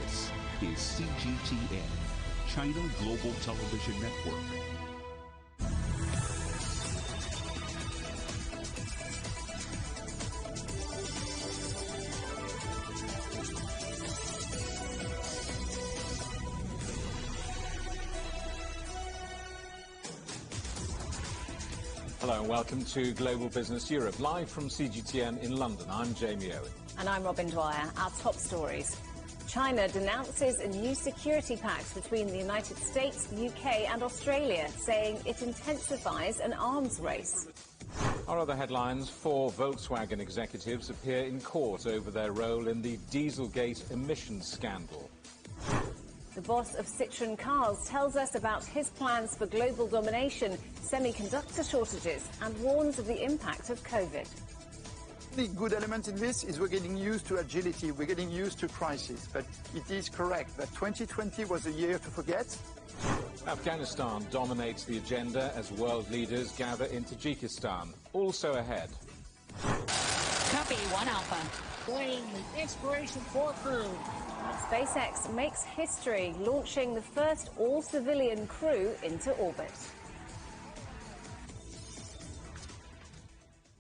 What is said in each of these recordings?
This is CGTN, China Global Television Network. Hello and welcome to Global Business Europe, live from CGTN in London. I'm Jamie Owen. And I'm Robin Dwyer. Our top stories. China denounces a new security pact between the United States, the UK and Australia, saying it intensifies an arms race. Our other headlines: 4 Volkswagen executives appear in court over their role in the Dieselgate emissions scandal. The boss of Citroën Cars tells us about his plans for global domination, semiconductor shortages, and warns of the impact of COVID. The good element in this is we're getting used to agility, we're getting used to crisis, but it is correct that 2020 was a year to forget. Afghanistan dominates the agenda as world leaders gather in Tajikistan. Also ahead. Copy 1 Alpha. Laying the inspiration for crew. Spacex makes history, launching the first all-civilian crew into orbit.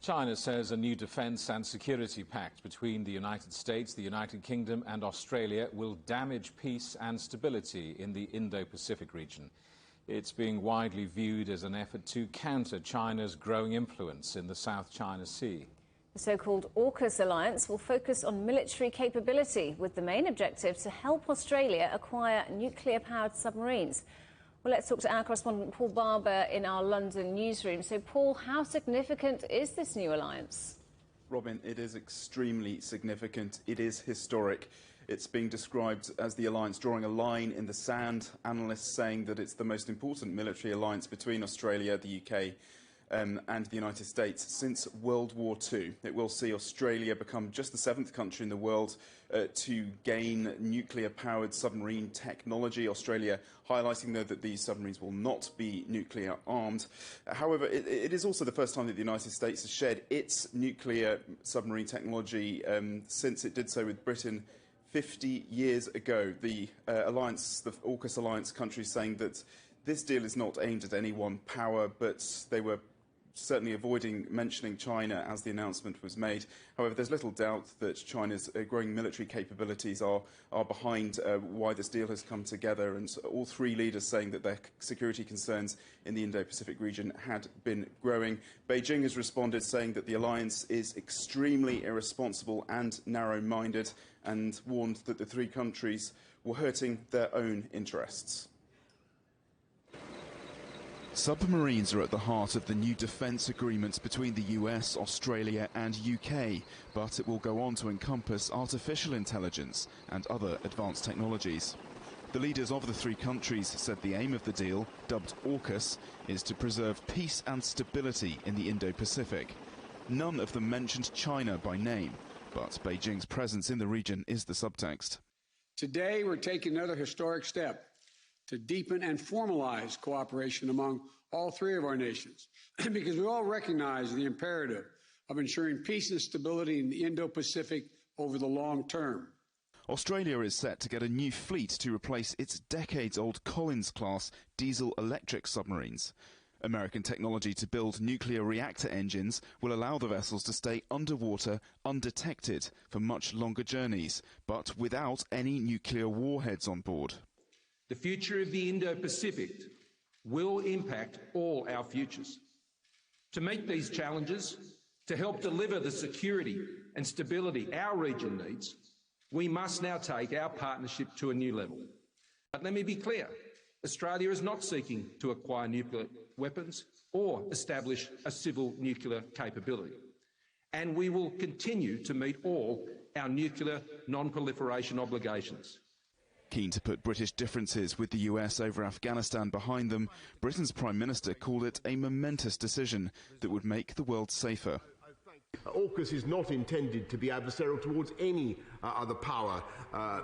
China says a new defence and security pact between the United States, the United Kingdom and Australia will damage peace and stability in the Indo-Pacific region. It's being widely viewed as an effort to counter China's growing influence in the South China Sea. The so-called AUKUS alliance will focus on military capability, with the main objective to help Australia acquire nuclear-powered submarines. Well, let's talk to our correspondent Paul Barber in our London newsroom. So, Paul, how significant is this new alliance? Robin, it is extremely significant. It is historic. It's being described as the alliance drawing a line in the sand. Analysts saying that it's the most important military alliance between Australia, the UK, and the United States since World War II. It will see Australia become just the 7th country in the world to gain nuclear-powered submarine technology. Australia highlighting, though, that these submarines will not be nuclear-armed. However, it is also the first time that the United States has shared its nuclear submarine technology since it did so with Britain 50 years ago. The alliance, the AUKUS alliance countries, saying that this deal is not aimed at any one power, but they were certainly avoiding mentioning China as the announcement was made. However, there's little doubt that China's growing military capabilities are behind why this deal has come together, and all 3 leaders saying that their security concerns in the Indo-Pacific region had been growing. Beijing has responded, saying that the alliance is extremely irresponsible and narrow-minded, and warned that the 3 countries were hurting their own interests. Submarines are at the heart of the new defence agreements between the US, Australia and UK, but it will go on to encompass artificial intelligence and other advanced technologies. The leaders of the 3 countries said the aim of the deal, dubbed AUKUS, is to preserve peace and stability in the Indo-Pacific. None of them mentioned China by name, but Beijing's presence in the region is the subtext. Today, we're taking another historic step to deepen and formalize cooperation among all 3 of our nations, because we all recognize the imperative of ensuring peace and stability in the Indo-Pacific over the long term. Australia is set to get a new fleet to replace its decades-old Collins-class diesel-electric submarines. American technology to build nuclear reactor engines will allow the vessels to stay underwater undetected for much longer journeys, but without any nuclear warheads on board. The future of the Indo-Pacific will impact all our futures. To meet these challenges, to help deliver the security and stability our region needs, we must now take our partnership to a new level. But let me be clear, Australia is not seeking to acquire nuclear weapons or establish a civil nuclear capability. And we will continue to meet all our nuclear non-proliferation obligations. Keen to put British differences with the US over Afghanistan behind them, Britain's Prime Minister called it a momentous decision that would make the world safer. AUKUS is not intended to be adversarial towards any other power,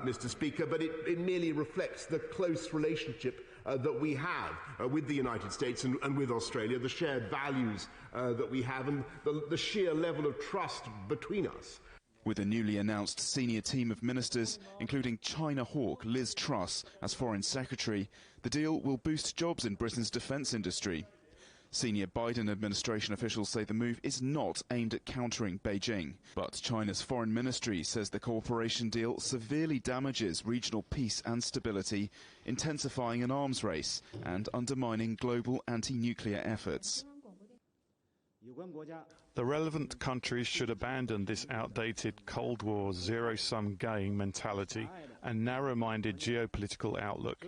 Mr. Speaker, but it merely reflects the close relationship that we have with the United States and with Australia, the shared values that we have and the sheer level of trust between us. With a newly announced senior team of ministers, including China hawk Liz Truss as Foreign Secretary, the deal will boost jobs in Britain's defence industry. Senior Biden administration officials say the move is not aimed at countering Beijing. But China's foreign ministry says the cooperation deal severely damages regional peace and stability, intensifying an arms race and undermining global anti-nuclear efforts. The relevant countries should abandon this outdated Cold War zero-sum game mentality and narrow-minded geopolitical outlook.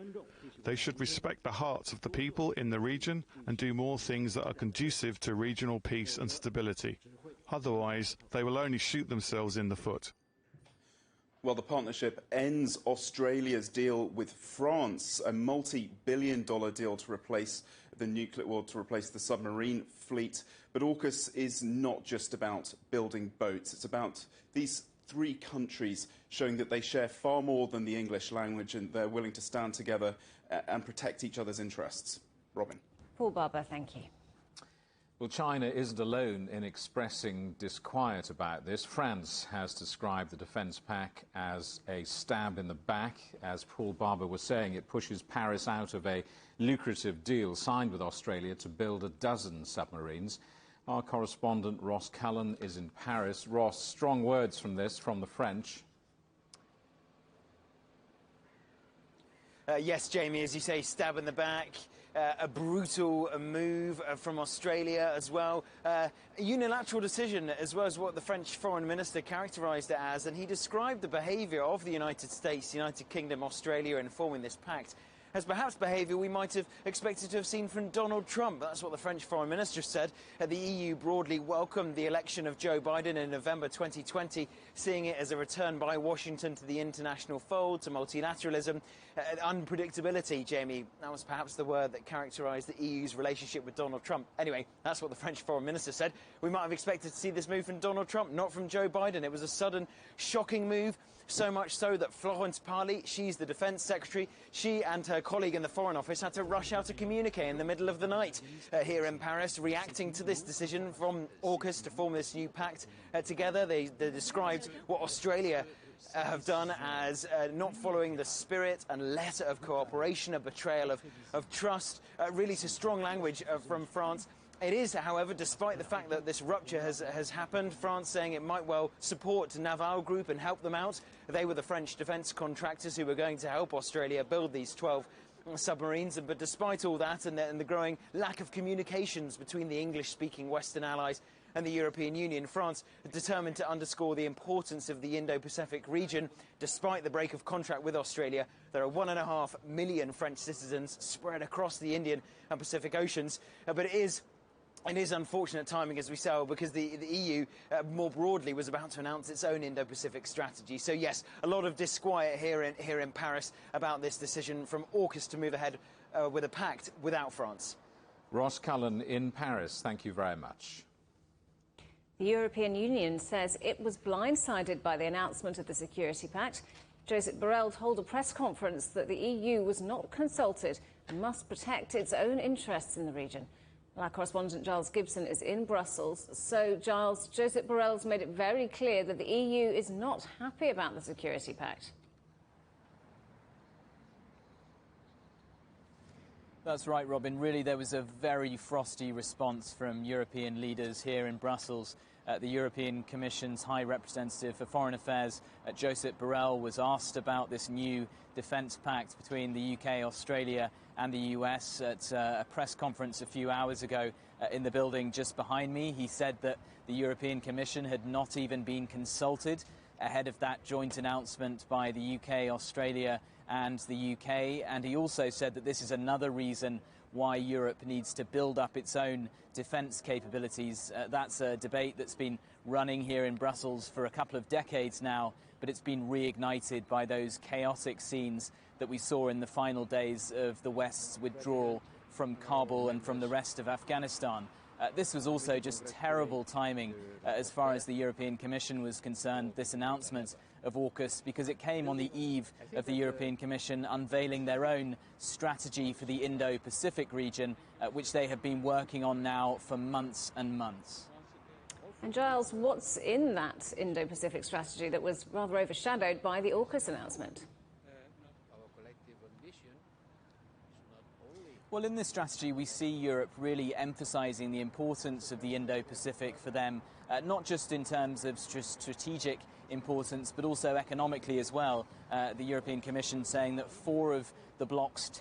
They should respect the hearts of the people in the region and do more things that are conducive to regional peace and stability. Otherwise, they will only shoot themselves in the foot. Well, the partnership ends Australia's deal with France, a multi-billion-dollar deal to replace the submarine fleet. But AUKUS is not just about building boats. It's about these three countries showing that they share far more than the English language, and they're willing to stand together and protect each other's interests. Robin. Paul Barber, thank you. Well, China isn't alone in expressing disquiet about this. France has described the defence pact as a stab in the back. As Paul Barber was saying, it pushes Paris out of a lucrative deal signed with Australia to build a dozen submarines. Our correspondent Ross Cullen is in Paris. Ross, strong words from the French. Yes, Jamie, as you say, stab in the back. A brutal move from Australia as well. A unilateral decision as well as what the French foreign minister characterised it as, and he described the behaviour of the United States, United Kingdom, Australia in forming this pact as perhaps behaviour we might have expected to have seen from Donald Trump. That's what the French foreign minister said. The EU broadly welcomed the election of Joe Biden in November 2020, seeing it as a return by Washington to the international fold, to multilateralism. Unpredictability, Jamie, that was perhaps the word that characterised the EU's relationship with Donald Trump. Anyway, that's what the French foreign minister said. We might have expected to see this move from Donald Trump, not from Joe Biden. It was a sudden, shocking move. So much so that Florence Parly, she's the defence secretary, she and her colleague in the Foreign Office had to rush out a communique in the middle of the night here in Paris, reacting to this decision from AUKUS to form this new pact together. They described what Australia have done as not following the spirit and letter of cooperation, a betrayal of trust, really to strong language from France. It is, however, despite the fact that this rupture has happened, France saying it might well support Naval Group and help them out. They were the French defence contractors who were going to help Australia build these 12 submarines. But despite all that and the growing lack of communications between the English-speaking Western allies and the European Union, France is determined to underscore the importance of the Indo-Pacific region. Despite the break of contract with Australia, there are 1.5 million French citizens spread across the Indian and Pacific Oceans. But it is unfortunate timing, as we say, because the EU more broadly was about to announce its own Indo-Pacific strategy. So yes, a lot of disquiet here in Paris about this decision from AUKUS to move ahead with a pact without France. Ross Cullen in Paris, thank you very much. The European Union says it was blindsided by the announcement of the Security Pact. Josep Borrell told a press conference that the EU was not consulted and must protect its own interests in the region. Our correspondent Giles Gibson is in Brussels. So, Giles, Josep Borrell's made it very clear that the EU is not happy about the Security Pact. That's right, Robin. Really, there was a very frosty response from European leaders here in Brussels. The European Commission's High Representative for Foreign Affairs, Josep Borrell, was asked about this new defence pact between the UK, Australia and the US at a press conference a few hours ago in the building just behind me. He said that the European Commission had not even been consulted ahead of that joint announcement by the UK, Australia and the UK. And he also said that this is another reason why Europe needs to build up its own defence capabilities. That's a debate that's been running here in Brussels for a couple of decades now, but it's been reignited by those chaotic scenes that we saw in the final days of the West's withdrawal from Kabul and from the rest of Afghanistan. This was also just terrible timing as far as the European Commission was concerned, this announcement of AUKUS, because it came on the eve of the European Commission unveiling their own strategy for the Indo-Pacific region, which they have been working on now for months and months. And Giles, what's in that Indo-Pacific strategy that was rather overshadowed by the AUKUS announcement? Well, in this strategy, we see Europe really emphasising the importance of the Indo-Pacific for them, not just in terms of strategic importance, but also economically as well. The European Commission saying that 4 of the bloc's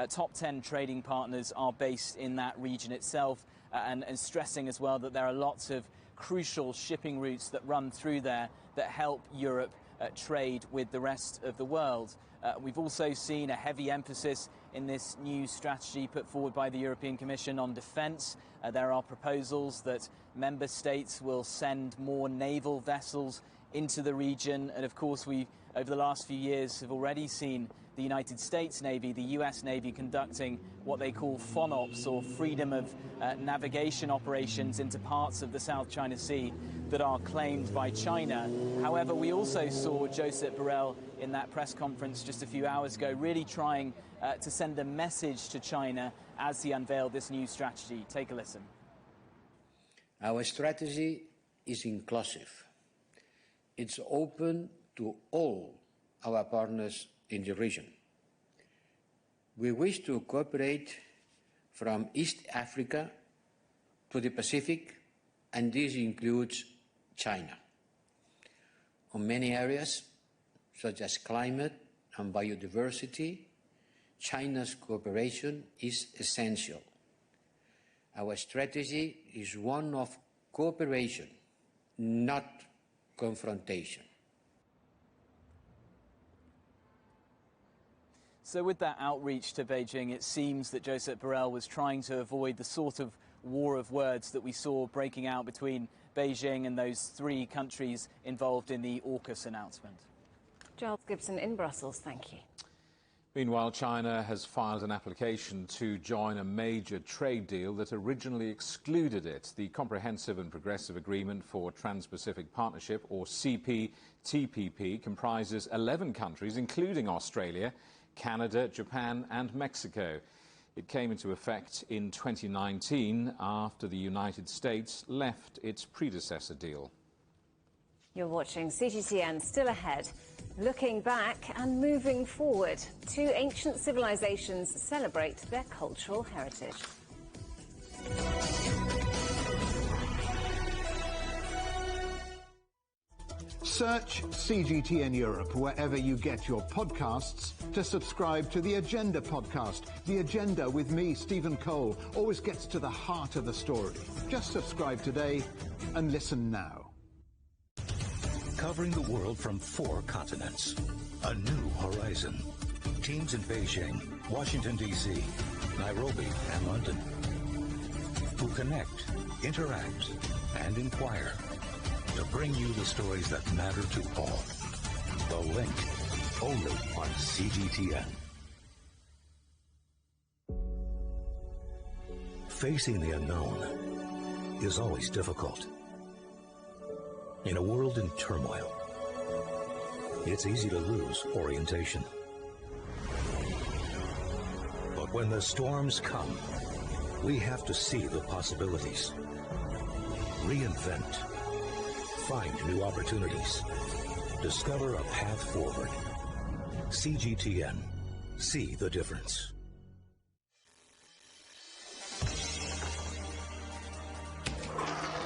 top 10 trading partners are based in that region itself, and stressing as well that there are lots of crucial shipping routes that run through there that help Europe trade with the rest of the world. We've also seen a heavy emphasis in this new strategy put forward by the European Commission on defence. There are proposals that member states will send more naval vessels into the region. And of course, we, over the last few years, have already seen the United States Navy, the US Navy, conducting what they call FONOPs, or freedom of navigation operations into parts of the South China Sea that are claimed by China. However, we also saw Josep Borrell in that press conference just a few hours ago really trying to send a message to China as he unveiled this new strategy. Take a listen. Our strategy is inclusive. It's open to all our partners in the region. We wish to cooperate from East Africa to the Pacific, and this includes China. On many areas, such as climate and biodiversity, China's cooperation is essential. Our strategy is one of cooperation, not confrontation. So with that outreach to Beijing, it seems that Josep Borrell was trying to avoid the sort of war of words that we saw breaking out between Beijing and those 3 countries involved in the AUKUS announcement. Giles Gibson in Brussels, thank you. Meanwhile, China has filed an application to join a major trade deal that originally excluded it. The Comprehensive and Progressive Agreement for Trans-Pacific Partnership, or CPTPP, comprises 11 countries, including Australia, Canada, Japan and Mexico. It came into effect in 2019 after the United States left its predecessor deal. You're watching CGTN. Still ahead, looking back and moving forward. 2 ancient civilizations celebrate their cultural heritage. Search CGTN Europe wherever you get your podcasts to subscribe to The Agenda podcast. The Agenda with me, Stephen Cole, always gets to the heart of the story. Just subscribe today and listen now. Covering the world from 4 continents. A new horizon. Teams in Beijing, Washington, D.C., Nairobi, and London. Who connect, interact, and inquire to bring you the stories that matter to all. The Link, only on CGTN. Facing the unknown is always difficult. In a world in turmoil, it's easy to lose orientation. But when the storms come, we have to see the possibilities. Reinvent. Find new opportunities. Discover a path forward. CGTN. See the difference.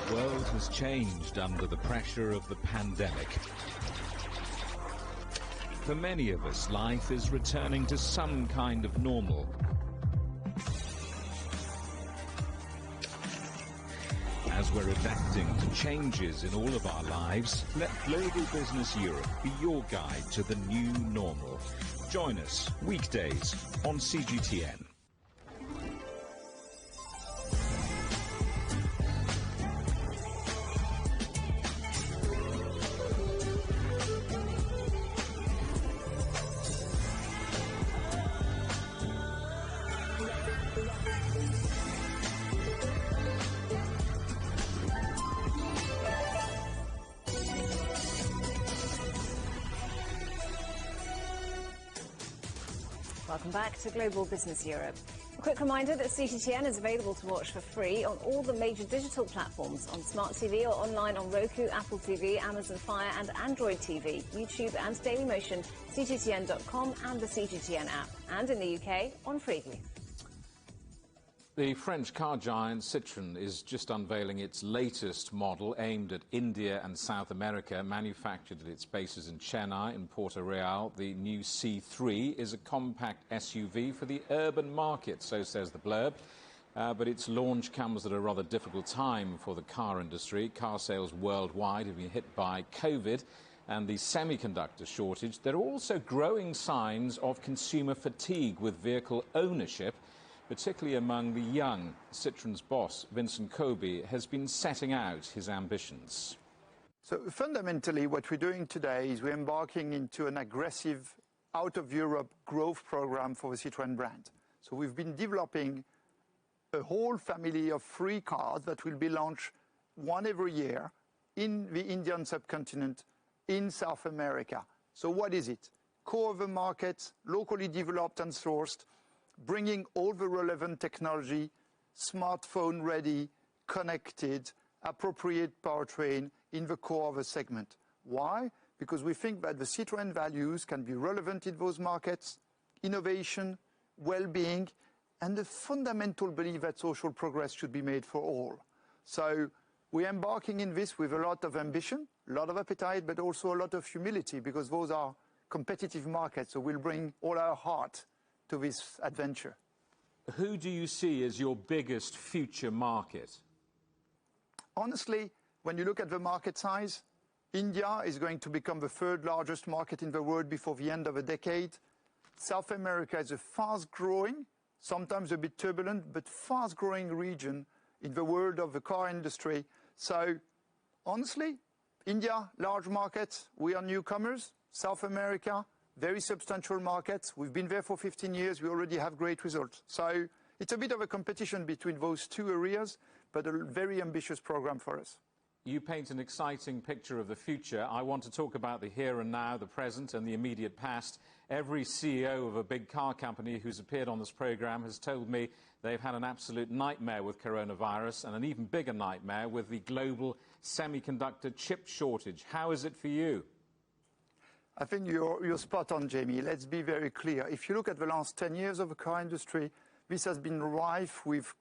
The world has changed under the pressure of the pandemic. For many of us, life is returning to some kind of normal. As we're adapting to changes in all of our lives, let Global Business Europe be your guide to the new normal. Join us weekdays on CGTN. Welcome back to Global Business Europe. A quick reminder that CGTN is available to watch for free on all the major digital platforms, on Smart TV or online on Roku, Apple TV, Amazon Fire and Android TV, YouTube and Dailymotion, CGTN.com and the CGTN app, and in the UK on Freely. The French car giant Citroën is just unveiling its latest model aimed at India and South America, manufactured at its bases in Chennai and Porto Real. The new C3 is a compact SUV for the urban market, so says the blurb. But its launch comes at a rather difficult time for the car industry. Car sales worldwide have been hit by COVID and the semiconductor shortage. There are also growing signs of consumer fatigue with vehicle ownership, particularly among the young. Citroën's boss, Vincent Kobe, has been setting out his ambitions. So fundamentally, what we're doing today is we're embarking into an aggressive out-of-Europe growth program for the Citroën brand. So we've been developing a whole family of 3 cars that will be launched one every year in the Indian subcontinent, in South America. So what is it? Core of the market, locally developed and sourced, bringing all the relevant technology, smartphone ready, connected, appropriate powertrain in the core of a segment. Why? Because we think that the Citroën values can be relevant in those markets, innovation, well-being, and the fundamental belief that social progress should be made for all. So we're embarking in this with a lot of ambition, a lot of appetite, but also a lot of humility, because those are competitive markets, so we'll bring all our heart to this adventure. Who do you see as your biggest future market? Honestly, when you look at the market size, India is going to become the 3rd largest market in the world before the end of the decade. South America is a fast-growing, sometimes a bit turbulent, but fast-growing region in the world of the car industry. So, honestly, India, large market, we are newcomers. South America, very substantial markets. We've been there for 15 years. We already have great results. So it's a bit of a competition between those 2 areas, but a very ambitious program for us. You paint an exciting picture of the future. I want to talk about the here and now, the present and the immediate past. Every CEO of a big car company who's appeared on this program has told me they've had an absolute nightmare with coronavirus and an even bigger nightmare with the global semiconductor chip shortage. How is it for you? I think you're spot on, Jamie. Let's be very clear. If you look at the last 10 years of the car industry, this has been rife with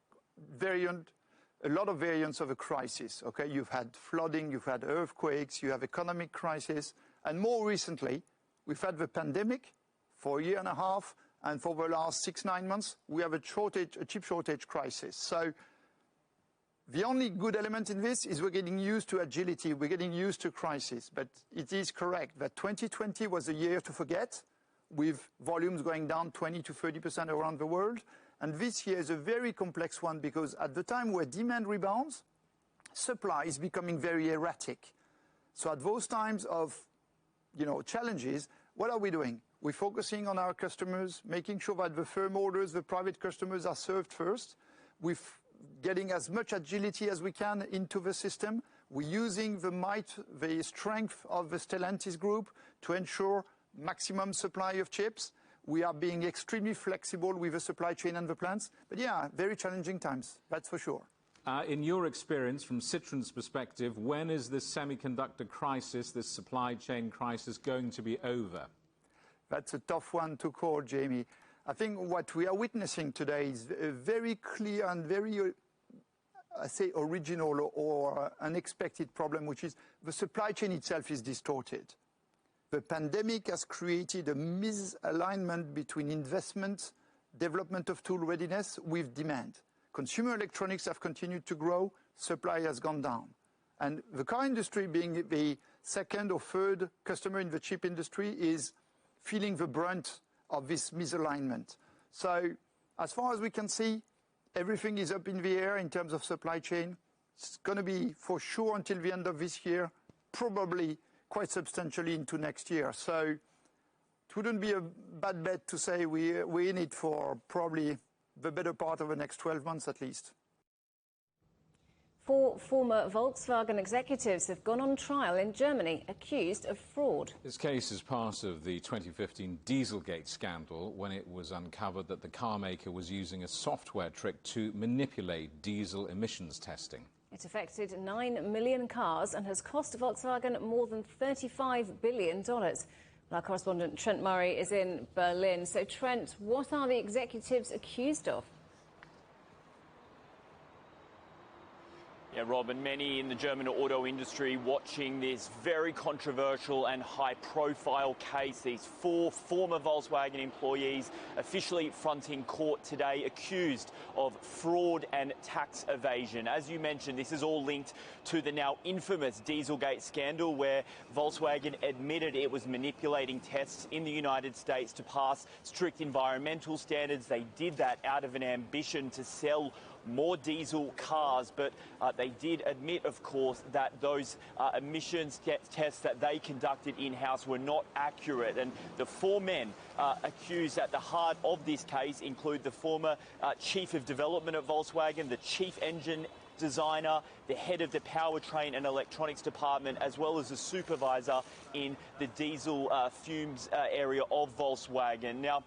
a lot of variants of a crisis. Okay, you've had flooding, you've had earthquakes, you have economic crisis, and more recently, we've had the pandemic for a year and a half, and for the last 6-9 months, we have a chip shortage crisis. So the only good element in this is we're getting used to agility, we're getting used to crisis. But it is correct that 2020 was a year to forget, with volumes going down 20 to 30% around the world. And this year is a very complex one, because at the time where demand rebounds, supply is becoming very erratic. So at those times of challenges, what are we doing? We're focusing on our customers, making sure that the firm orders, the private customers are served first. We're getting as much agility as we can into the system. We're using the might, the strength of the Stellantis group to ensure maximum supply of chips. We are being extremely flexible with the supply chain and the plants. But yeah, very challenging times, that's for sure. In your experience, from Citroën's perspective, when is this semiconductor crisis, this supply chain crisis, going to be over? That's a tough one to call, Jamie. I think what we are witnessing today is a very clear and very, original or unexpected problem, which is the supply chain itself is distorted. The pandemic has created a misalignment between investment, development of tool readiness with demand. Consumer electronics have continued to grow, supply has gone down. And the car industry, being the 2nd or 3rd customer in the chip industry, is feeling the brunt of this misalignment. So as far as we can see, everything is up in the air in terms of supply chain. It's going to be for sure until the end of this year, probably quite substantially into next year. So it wouldn't be a bad bet to say we're in it for probably the better part of the next 12 months at least. 4 former Volkswagen executives have gone on trial in Germany, accused of fraud. This case is part of the 2015 Dieselgate scandal, when it was uncovered that the car maker was using a software trick to manipulate diesel emissions testing. It affected 9 million cars and has cost Volkswagen more than $35 billion. Our correspondent Trent Murray is in Berlin. So, Trent, what are the executives accused of? Yeah, Rob, and many in the German auto industry watching this very controversial and high-profile case. These 4 former Volkswagen employees officially fronting court today, accused of fraud and tax evasion. As you mentioned, this is all linked to the now infamous Dieselgate scandal, where Volkswagen admitted it was manipulating tests in the United States to pass strict environmental standards. They did that out of an ambition to sell more diesel cars, but they did admit, of course, that those emissions tests that they conducted in-house were not accurate. And the 4 men accused at the heart of this case include the former chief of development at Volkswagen, the chief engine designer, the head of the powertrain and electronics department, as well as the supervisor in the diesel fumes area of Volkswagen. Now,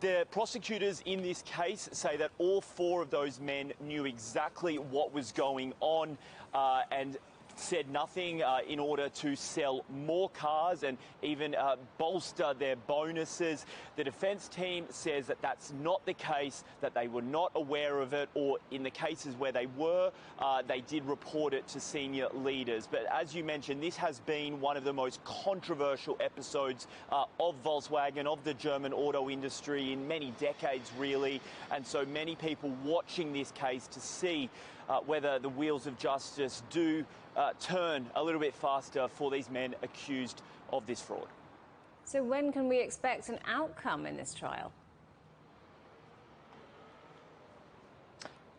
the prosecutors in this case say that all 4 of those men knew exactly what was going on and said nothing in order to sell more cars and even bolster their bonuses. The defence team says that that's not the case, that they were not aware of it, or in the cases where they were, they did report it to senior leaders. But as you mentioned, this has been one of the most controversial episodes of Volkswagen, of the German auto industry in many decades, really. And so many people watching this case to see whether the wheels of justice do turn a little bit faster for these men accused of this fraud. So when can we expect an outcome in this trial?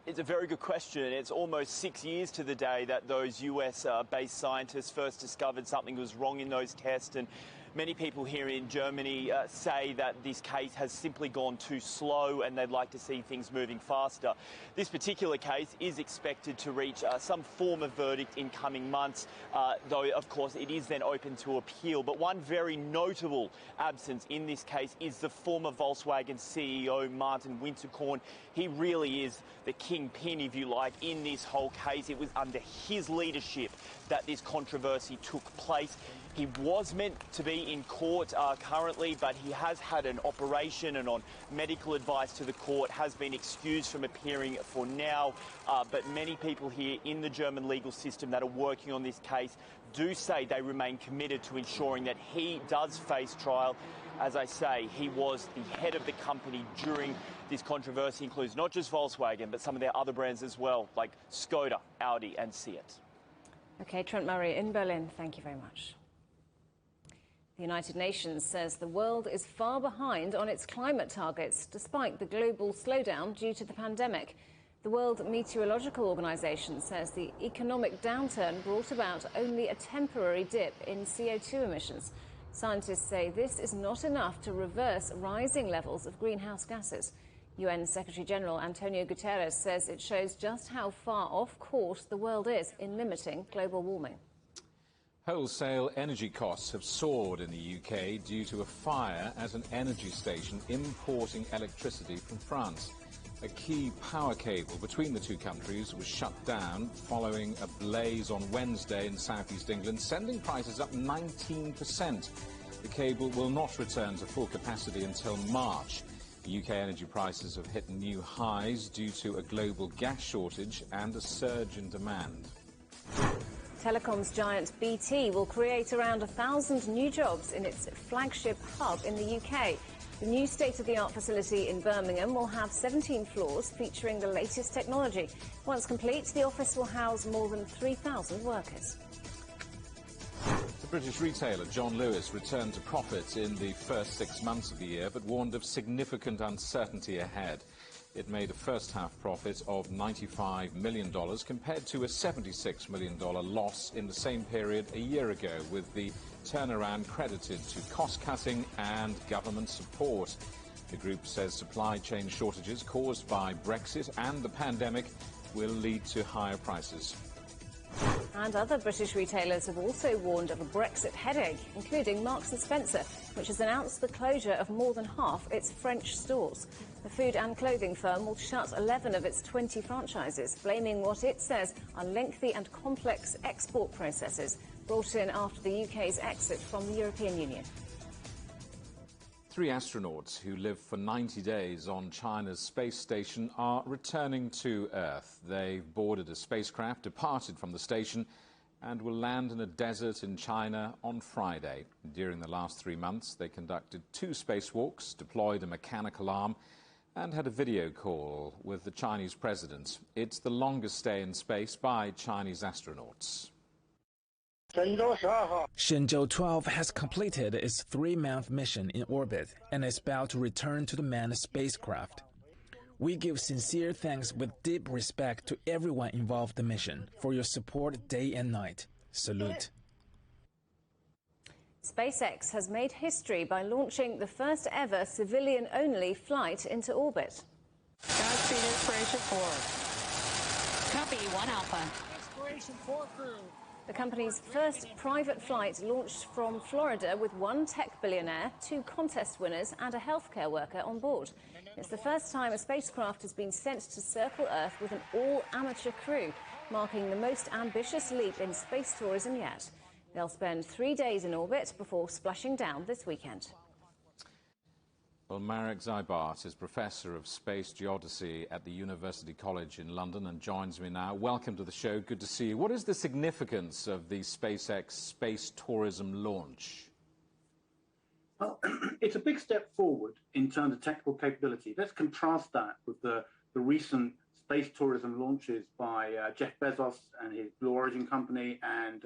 It's a very good question. It's almost 6 years to the day that those US-based scientists first discovered something was wrong in those tests, and many people here in Germany say that this case has simply gone too slow and they'd like to see things moving faster. This particular case is expected to reach some form of verdict in coming months, though, of course, it is then open to appeal. But one very notable absence in this case is the former Volkswagen CEO, Martin Winterkorn. He really is the kingpin, if you like, in this whole case. It was under his leadership that this controversy took place. He was meant to be in court currently, but he has had an operation and on medical advice to the court has been excused from appearing for now. But many people here in the German legal system that are working on this case do say they remain committed to ensuring that he does face trial. As I say, he was the head of the company during this controversy, includes not just Volkswagen, but some of their other brands as well, like Skoda, Audi and Seat. OK, Trent Murray in Berlin, thank you very much. The United Nations says the world is far behind on its climate targets, despite the global slowdown due to the pandemic. The World Meteorological Organization says the economic downturn brought about only a temporary dip in CO2 emissions. Scientists say this is not enough to reverse rising levels of greenhouse gases. UN Secretary-General Antonio Guterres says it shows just how far off course the world is in limiting global warming. Wholesale energy costs have soared in the UK due to a fire at an energy station importing electricity from France. A key power cable between the two countries was shut down following a blaze on Wednesday in southeast England, sending prices up 19%. The cable will not return to full capacity until March. UK energy prices have hit new highs due to a global gas shortage and a surge in demand. Telecoms giant BT will create around 1,000 new jobs in its flagship hub in the UK. The new state-of-the-art facility in Birmingham will have 17 floors featuring the latest technology. Once complete, the office will house more than 3,000 workers. The British retailer John Lewis returned to profits in the first 6 months of the year, but warned of significant uncertainty ahead. It made a first-half profit of $95 million compared to a $76 million loss in the same period a year ago, with the turnaround credited to cost-cutting and government support. The group says supply chain shortages caused by Brexit and the pandemic will lead to higher prices. And other British retailers have also warned of a Brexit headache, including Marks & Spencer, which has announced the closure of more than half its French stores. The food and clothing firm will shut 11 of its 20 franchises, blaming what it says are lengthy and complex export processes brought in after the UK's exit from the European Union. 3 astronauts who lived for 90 days on China's space station are returning to Earth. They've boarded a spacecraft, departed from the station, and will land in a desert in China on Friday. During the last 3 months, they conducted 2 spacewalks, deployed a mechanical arm, and had a video call with the Chinese president. It's the longest stay in space by Chinese astronauts. Shenzhou 12 has completed its 3-month mission in orbit and is about to return to the manned spacecraft. We give sincere thanks with deep respect to everyone involved in the mission for your support day and night. Salute. SpaceX has made history by launching the first ever civilian-only flight into orbit. Godspeed Inspiration 4. Copy 1 Alpha. Inspiration 4 crew. The company's first private flight launched from Florida with 1 tech billionaire, 2 contest winners and a healthcare worker on board. It's the first time a spacecraft has been sent to circle Earth with an all-amateur crew, marking the most ambitious leap in space tourism yet. They'll spend 3 days in orbit before splashing down this weekend. Well, Marek Zybart is Professor of Space Geodesy at the University College in London and joins me now. Welcome to the show. Good to see you. What is the significance of the SpaceX space tourism launch? Well, it's a big step forward in terms of technical capability. Let's contrast that with the recent space tourism launches by Jeff Bezos and his Blue Origin company and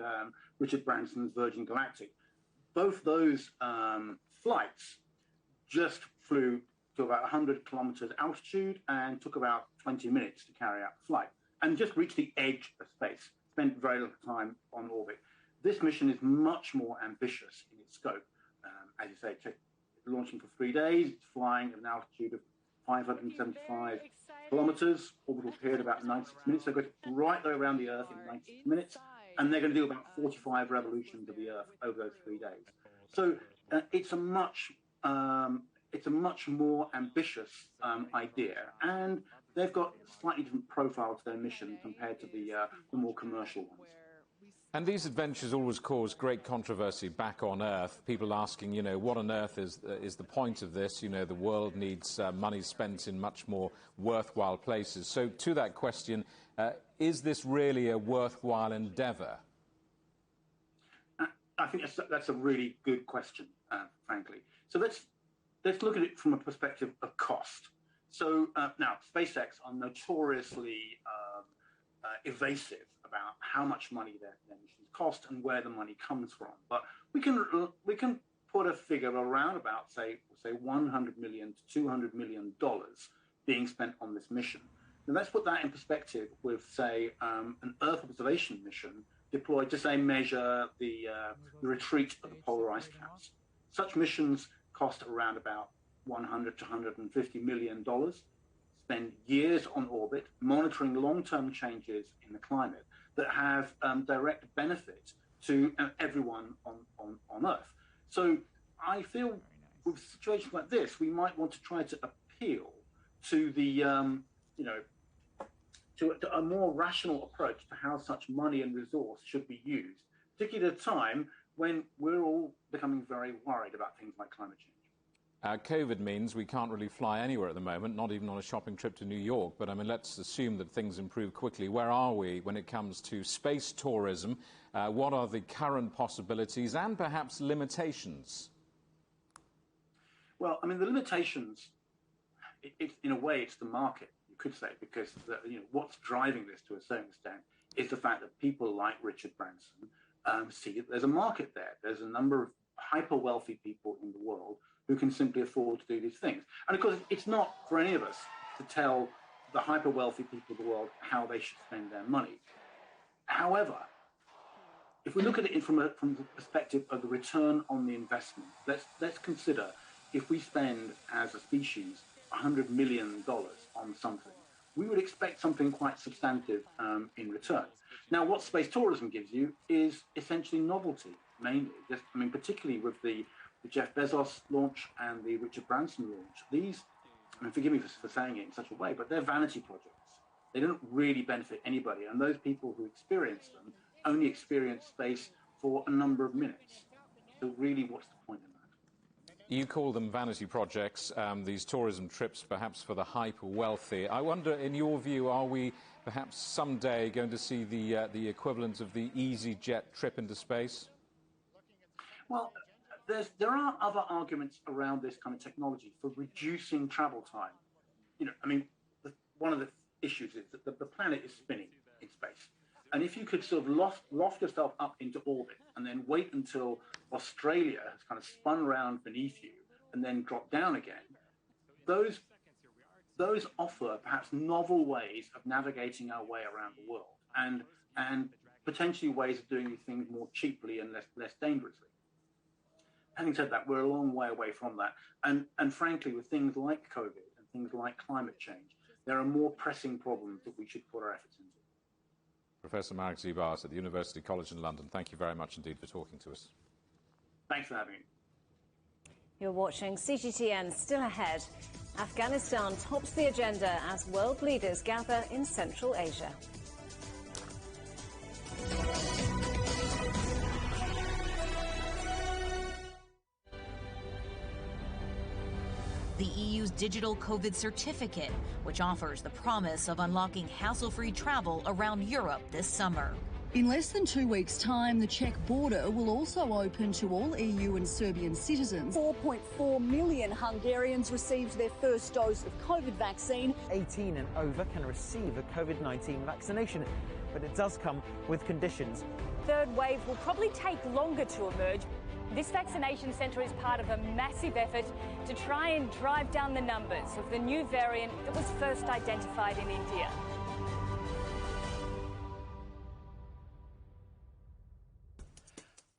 Richard Branson's Virgin Galactic. Both those flights just flew to about 100 kilometers altitude and took about 20 minutes to carry out the flight and just reached the edge of space, spent very little time on orbit. This mission is much more ambitious in its scope. As you say, launching for 3 days, it's flying at an altitude of 575 kilometers, orbital period about 96 minutes. They're going right there around the Earth in 96 minutes, and they're going to do about 45 revolutions of the Earth over those 3 days. So it's a much more ambitious idea, and they've got a slightly different profile to their mission compared to the more commercial ones. And these adventures always cause great controversy back on Earth. People asking, you know, what on earth is the point of this? You know, the world needs money spent in much more worthwhile places. So to that question, is this really a worthwhile endeavour? I think that's a really good question, frankly. So let's look at it from a perspective of cost. So now, SpaceX are notoriously evasive about how much money their missions cost and where the money comes from. But we can put a figure around about say $100 million to $200 million being spent on this mission. Now let's put that in perspective with say an Earth observation mission deployed to say measure the retreat of the polar ice caps. Such missions cost around about $100 to $150 million. Spend years on orbit monitoring long-term changes in the climate that have direct benefit to everyone on Earth. So I feel with situations like this, we might want to try to appeal to the, to a more rational approach to how such money and resource should be used, particularly at a time when we're all becoming very worried about things like climate change. COVID means we can't really fly anywhere at the moment, not even on a shopping trip to New York. But, I mean, let's assume that things improve quickly. Where are we when it comes to space tourism? What are the current possibilities and perhaps limitations? Well, I mean, the limitations, in a way, it's the market, you could say, because what's driving this to a certain extent is the fact that people like Richard Branson see that there's a market there. There's a number of hyper-wealthy people in the world who can simply afford to do these things. And of course, it's not for any of us to tell the hyper-wealthy people of the world how they should spend their money. However, if we look at it from the perspective of the return on the investment, let's consider if we spend as a species $100 million on something, we would expect something quite substantive in return. Now, what space tourism gives you is essentially novelty, mainly. Particularly with the Jeff Bezos launch and the Richard Branson launch. These, forgive me for saying it in such a way, but they're vanity projects. They don't really benefit anybody, and those people who experience them only experience space for a number of minutes. So really, what's the point in that? You call them vanity projects, these tourism trips perhaps for the hyper-wealthy. I wonder, in your view, are we perhaps someday going to see the equivalent of the EasyJet trip into space? Well, there are other arguments around this kind of technology for reducing travel time. One of the issues is that the planet is spinning in space. And if you could sort of loft yourself up into orbit and then wait until Australia has kind of spun around beneath you and then drop down again, those offer perhaps novel ways of navigating our way around the world and potentially ways of doing these things more cheaply and less dangerously. Having said that, we're a long way away from that. And frankly, with things like COVID and things like climate change, there are more pressing problems that we should put our efforts into. Professor Marek Zibart at the University College in London, thank you very much indeed for talking to us. Thanks for having me. You're watching CGTN. Still ahead, Afghanistan tops the agenda as world leaders gather in Central Asia. The EU's digital COVID certificate, which offers the promise of unlocking hassle-free travel around Europe this summer. In less than 2 weeks' time, the Czech border will also open to all EU and Serbian citizens. 4.4 million Hungarians received their first dose of COVID vaccine. 18 and over can receive a COVID-19 vaccination, but it does come with conditions. Third wave will probably take longer to emerge. This vaccination centre is part of a massive effort to try and drive down the numbers of the new variant that was first identified in India.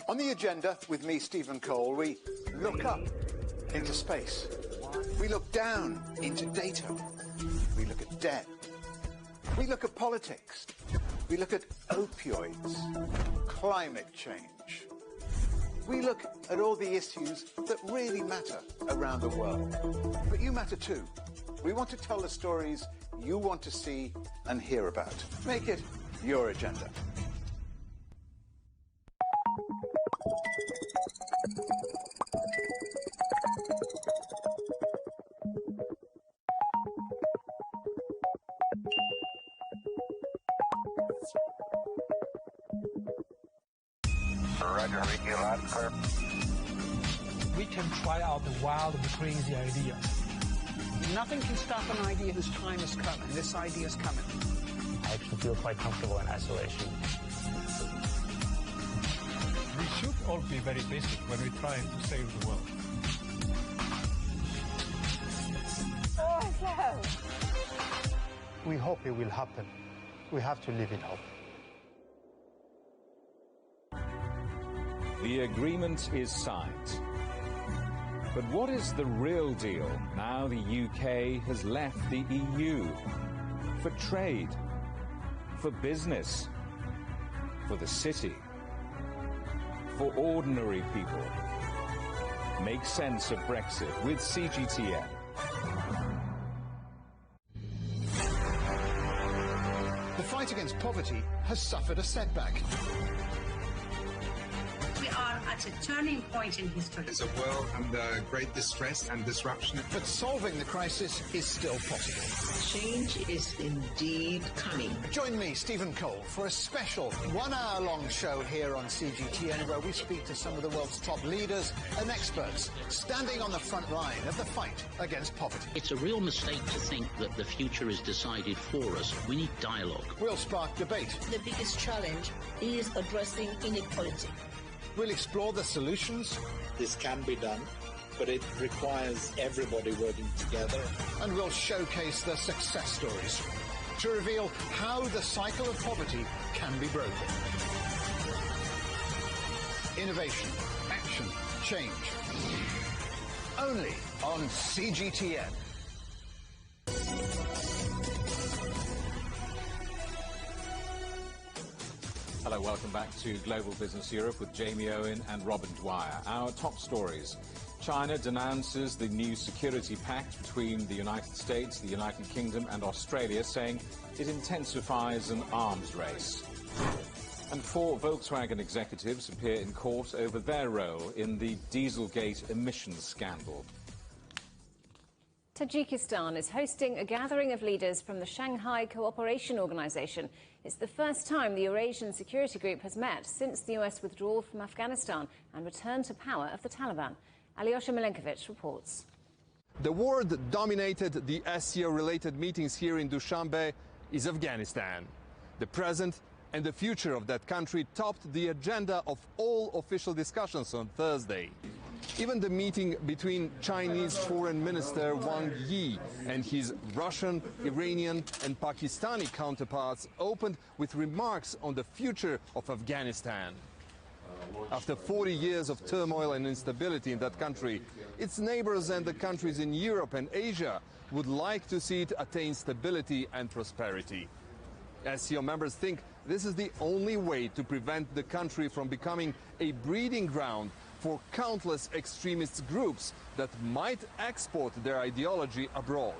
On the agenda with me, Stephen Cole, we look up into space. We look down into data. We look at debt. We look at politics. We look at opioids, climate change. We look at all the issues that really matter around the world. But you matter too. We want to tell the stories you want to see and hear about. Make it your agenda. We can try out the wild and crazy ideas. Nothing can stop an idea whose time has come, and this idea is coming. I actually feel quite comfortable in isolation. We should all be very basic when we try to save the world. We hope it will happen. We have to live in hope. The agreement is signed. But what is the real deal now the UK has left the EU? For trade, for business, for the city, for ordinary people. Make sense of Brexit with CGTN. The fight against poverty has suffered a setback. We are at a turning point in history. It's a world under great distress and disruption. But solving the crisis is still possible. Change is indeed coming. Join me, Stephen Cole, for a special 1 hour-long show here on CGTN where we speak to some of the world's top leaders and experts standing on the front line of the fight against poverty. It's a real mistake to think that the future is decided for us. We need dialogue. We'll spark debate. The biggest challenge is addressing inequality. We'll explore the solutions. This can be done, but it requires everybody working together. And we'll showcase the success stories to reveal how the cycle of poverty can be broken. Innovation, action, change. Only on CGTN. Hello, welcome back to Global Business Europe with Jamie Owen and Robin Dwyer. Our top stories. China denounces the new security pact between the United States, the United Kingdom and Australia, saying it intensifies an arms race. And 4 Volkswagen executives appear in court over their role in the Dieselgate emissions scandal. Tajikistan is hosting a gathering of leaders from the Shanghai Cooperation Organization. It's the first time the Eurasian Security Group has met since the US withdrawal from Afghanistan and return to power of the Taliban. Alyosha Milenkovic reports. The word that dominated the SCO-related meetings here in Dushanbe is Afghanistan. The present and the future of that country topped the agenda of all official discussions on Thursday. Even the meeting between Chinese Foreign Minister Wang Yi and his Russian, Iranian and Pakistani counterparts opened with remarks on the future of Afghanistan. After 40 years of turmoil and instability in that country, its neighbors and the countries in Europe and Asia would like to see it attain stability and prosperity. SCO members think this is the only way to prevent the country from becoming a breeding ground for countless extremist groups that might export their ideology abroad.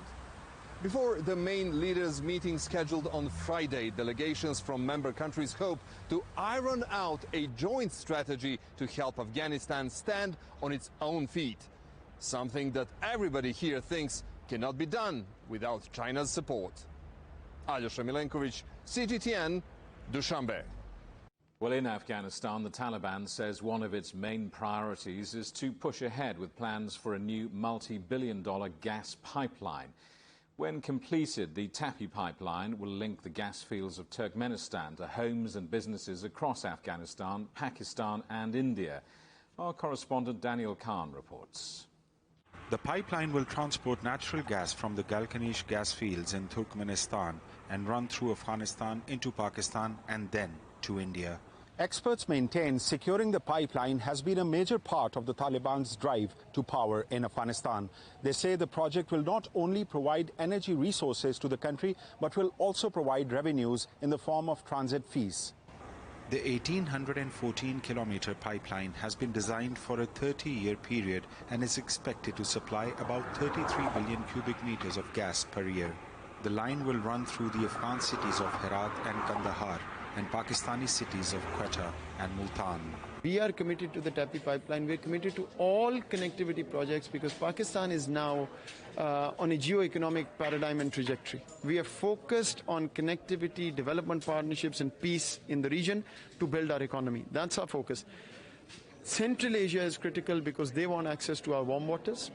Before the main leaders' meeting scheduled on Friday, delegations from member countries hope to iron out a joint strategy to help Afghanistan stand on its own feet. Something that everybody here thinks cannot be done without China's support. Alyosha Milenkovic, CGTN, Dushanbe. Well, in Afghanistan, the Taliban says one of its main priorities is to push ahead with plans for a new multi-billion-dollar gas pipeline. When completed, the Tapi pipeline will link the gas fields of Turkmenistan to homes and businesses across Afghanistan, Pakistan and India. Our correspondent Daniel Khan reports. The pipeline will transport natural gas from the Galkanish gas fields in Turkmenistan and run through Afghanistan into Pakistan and then to India. Experts maintain securing the pipeline has been a major part of the Taliban's drive to power in Afghanistan. They say the project will not only provide energy resources to the country, but will also provide revenues in the form of transit fees. The 1,814-kilometer pipeline has been designed for a 30-year period and is expected to supply about 33 billion cubic meters of gas per year. The line will run through the Afghan cities of Herat and Kandahar and Pakistani cities of Quetta and Multan. We are committed to the Tapi pipeline. We are committed to all connectivity projects because Pakistan is now on a geo-economic paradigm and trajectory. We are focused on connectivity, development partnerships and peace in the region to build our economy. That's our focus. Central Asia is critical because they want access to our warm waters.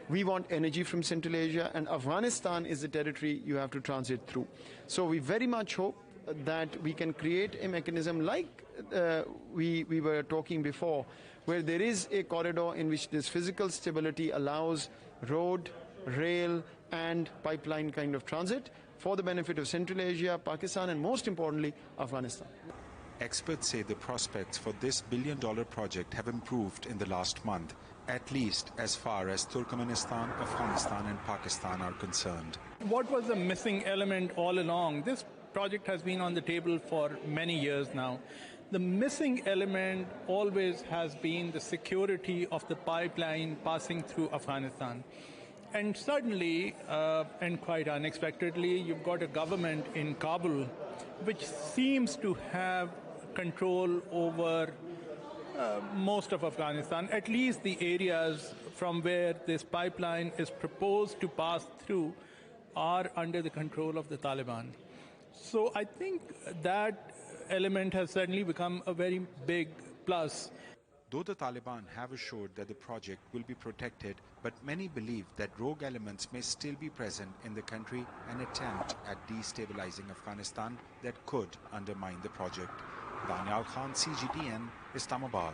We want energy from Central Asia, and Afghanistan is the territory you have to transit through. So we very much hope that we can create a mechanism like we were talking before, where there is a corridor in which this physical stability allows road, rail and pipeline kind of transit for the benefit of Central Asia, Pakistan and most importantly, Afghanistan. Experts say the prospects for this billion-dollar project have improved in the last month, at least as far as Turkmenistan, Afghanistan and Pakistan are concerned. What was the missing element all along? This project has been on the table for many years now. The missing element always has been the security of the pipeline passing through Afghanistan. And suddenly, and quite unexpectedly, you've got a government in Kabul which seems to have control over most of Afghanistan, at least the areas from where this pipeline is proposed to pass through are under the control of the Taliban. So I think that element has certainly become a very big plus. Though the Taliban have assured that the project will be protected, but many believe that rogue elements may still be present in the country and attempt at destabilizing Afghanistan that could undermine the project. Daniel Khan, CGTN, Islamabad.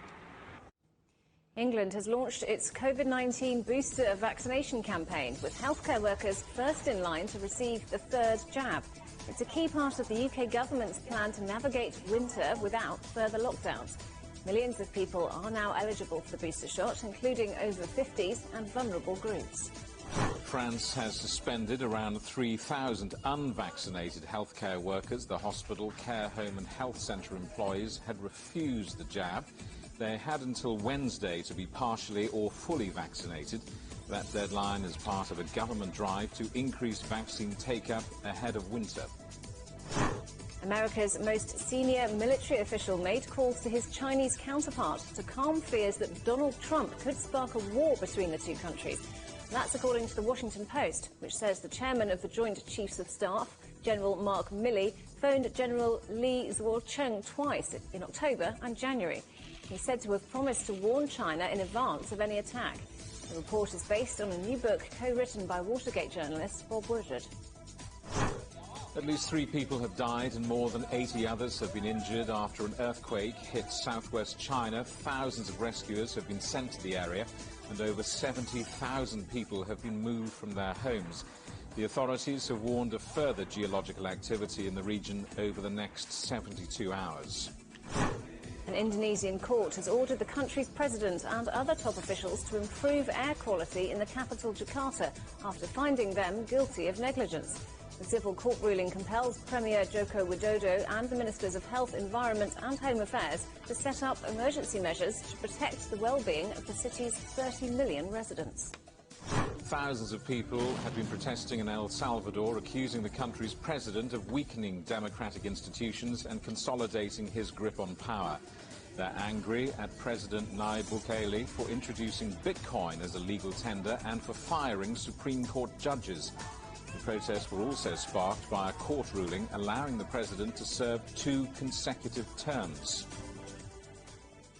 England has launched its COVID-19 booster vaccination campaign, with healthcare workers first in line to receive the third jab. It's a key part of the UK government's plan to navigate winter without further lockdowns. Millions of people are now eligible for the booster shot, including over 50s and vulnerable groups. France has suspended around 3,000 unvaccinated healthcare workers. The hospital, care home and health centre employees had refused the jab. They had until Wednesday to be partially or fully vaccinated. That deadline is part of a government drive to increase vaccine take-up ahead of winter. America's most senior military official made calls to his Chinese counterpart to calm fears that Donald Trump could spark a war between the two countries. That's according to the Washington Post, which says the chairman of the Joint Chiefs of Staff, General Mark Milley, phoned General Li Zuocheng twice in October and January. He's said to have promised to warn China in advance of any attack. The report is based on a new book co-written by Watergate journalist Bob Woodward. At least 3 people have died and more than 80 others have been injured after an earthquake hit southwest China. Thousands of rescuers have been sent to the area and over 70,000 people have been moved from their homes. The authorities have warned of further geological activity in the region over the next 72 hours. An Indonesian court has ordered the country's president and other top officials to improve air quality in the capital, Jakarta, after finding them guilty of negligence. The civil court ruling compels Premier Joko Widodo and the Ministers of Health, Environment and Home Affairs to set up emergency measures to protect the well-being of the city's 30 million residents. Thousands of people have been protesting in El Salvador, accusing the country's president of weakening democratic institutions and consolidating his grip on power. They're angry at President Nayib Bukele for introducing Bitcoin as a legal tender and for firing Supreme Court judges. The protests were also sparked by a court ruling allowing the president to serve 2 consecutive terms.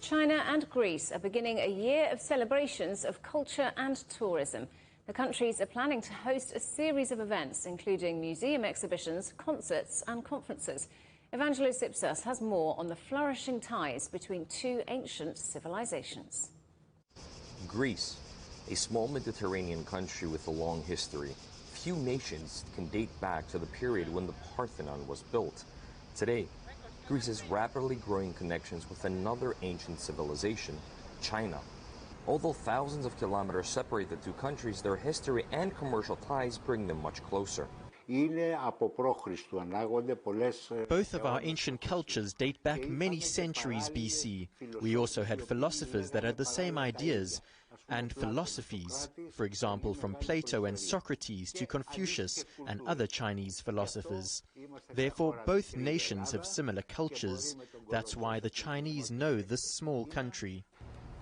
China and Greece are beginning a year of celebrations of culture and tourism. The countries are planning to host a series of events, including museum exhibitions, concerts and conferences. Evangelos Ipsas has more on the flourishing ties between 2 ancient civilizations. Greece, a small Mediterranean country with a long history. Few nations can date back to the period when the Parthenon was built. Today, Greece is rapidly growing connections with another ancient civilization, China. Although thousands of kilometers separate the 2 countries, their history and commercial ties bring them much closer. Both of our ancient cultures date back many centuries BC. We also had philosophers that had the same ideas and philosophies, for example, from Plato and Socrates to Confucius and other Chinese philosophers. Therefore, both nations have similar cultures. That's why the Chinese know this small country.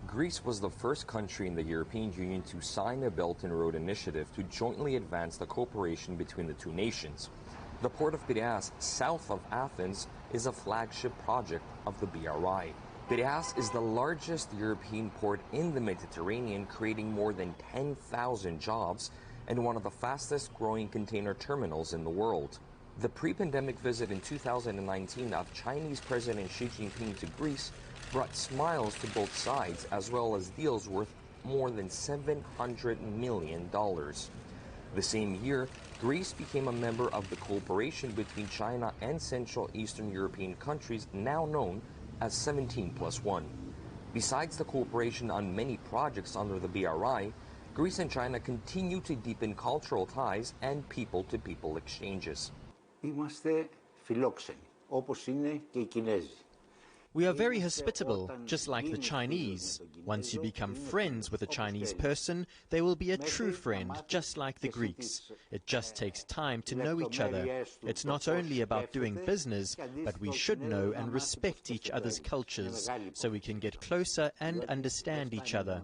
Greece was the first country in the European Union to sign a Belt and Road Initiative to jointly advance the cooperation between the 2 nations. The port of Piraeus, south of Athens, is a flagship project of the BRI. Piraeus is the largest European port in the Mediterranean, creating more than 10,000 jobs and one of the fastest growing container terminals in the world. The pre-pandemic visit in 2019 of Chinese President Xi Jinping to Greece brought smiles to both sides, as well as deals worth more than $700 million. The same year, Greece became a member of the cooperation between China and Central Eastern European countries, now known as 17+1. Besides the cooperation on many projects under the BRI, Greece and China continue to deepen cultural ties and people-to-people exchanges. We are very hospitable, just like the Chinese. Once you become friends with a Chinese person, they will be a true friend, just like the Greeks. It just takes time to know each other. It's not only about doing business, but we should know and respect each other's cultures, so we can get closer and understand each other.